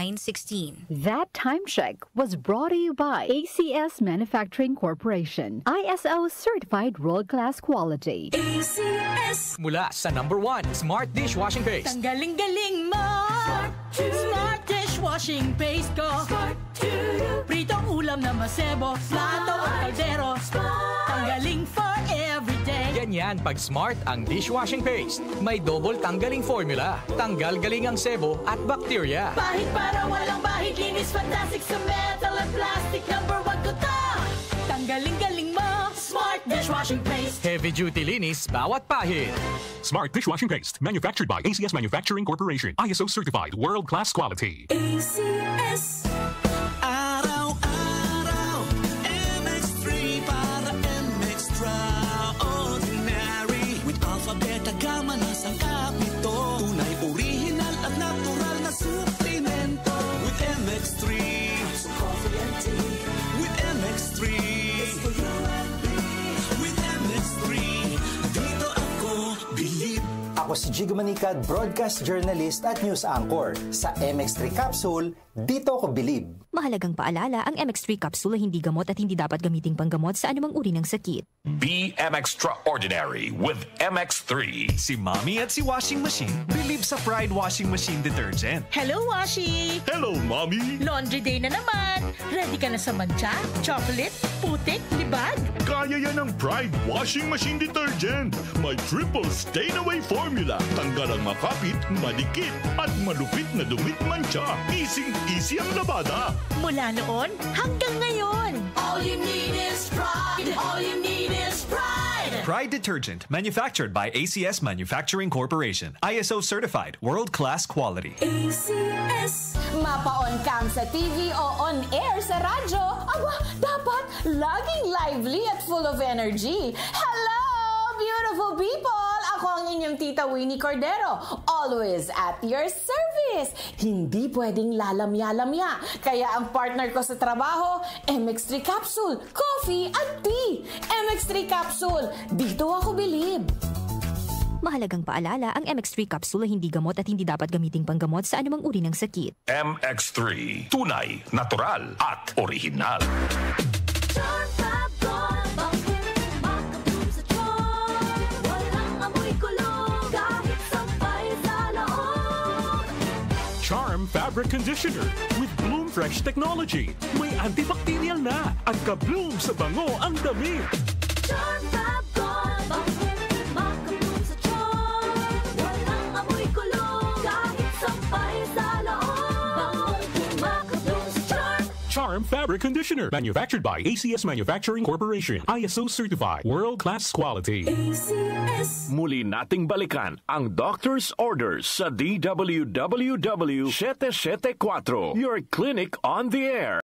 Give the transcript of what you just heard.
9:16. That time check was brought to you by ACS Manufacturing Corporation. ISO certified world-class quality. ACS. Mula sa #1 Smart Dishwashing Paste. Ang galing-galing mo. Smart Dishwashing Paste ko. Pritong ulam na masebo, plato at kaldero. Tanggaling for everyday. Ganyan pag Smart ang dishwashing paste. May double tanggaling formula. Tanggal galing ang sebo at bacteria. Bahid para walang bahid, linis fantastic sa metal at plastic. #1 ko to. Tanggaling-galing mo. Smart Dishwashing Paste. Heavy duty linis bawat pahid. Smart Dishwashing Paste, manufactured by ACS Manufacturing Corporation. ISO certified, world-class quality. ACS. Araw-araw, MX3 para MX-Traordinary. With alpha, beta, gamma na sangkap nito. Tunay, original at natural na suplemento. With MX3, so coffee and tea. With MX3, it's for you and me. With MX3, dito ako bilib. Ako si Jigo Manicad, broadcast journalist at news anchor. Sa MX3 Capsule, dito ako bilib. Mahalagang paalala, ang MX3 capsule ay hindi gamot at hindi dapat gamiting panggamot sa anumang uri ng sakit. Be extraordinary with MX3. Si Mommy at si Washing Machine believe sa Pride Washing Machine Detergent. Hello, Washi! Hello, Mommy! Laundry day na naman. Ready ka na sa mancha, chocolate, putik, libag? Kaya yan ang Pride Washing Machine Detergent. May triple stain-away formula. Tanggal ang makapit, madikit, at malupit na dumit mancha. Easy ang labada. Mula noon hanggang ngayon. All you need is pride. All you need is pride. Pride Detergent, manufactured by ACS Manufacturing Corporation. ISO certified, world-class quality. ACS. Mapa-on cam sa TV o on air sa radyo, aba, dapat laging lively at full of energy. Hello, beautiful people! Ako ang inyong tita Winnie Cordero, always at your service. Hindi pwedeng lalamya-lamya. Kaya ang partner ko sa trabaho, MX3 Capsule, coffee at tea. MX3 Capsule, dito ako bilib. Mahalagang paalala, ang MX3 capsule ay hindi gamot at hindi dapat gamiting panggamot sa anumang uri ng sakit. MX3. Tunay, natural, at original. Charm Fabric Conditioner with Bloom Fresh Technology. May antibacterial na at ka-bloom sa bango ang damit. Charm Fab Gold, makabloom sa charm. Walang amoy kulong, kahit sampay sa loob. Makabloom sa charm. Charm Fabric Conditioner, manufactured by ACS Manufacturing Corporation. ISO certified, world-class quality. ACS. Muli nating balikan ang doctor's orders sa DWWW 774. Your clinic on the air.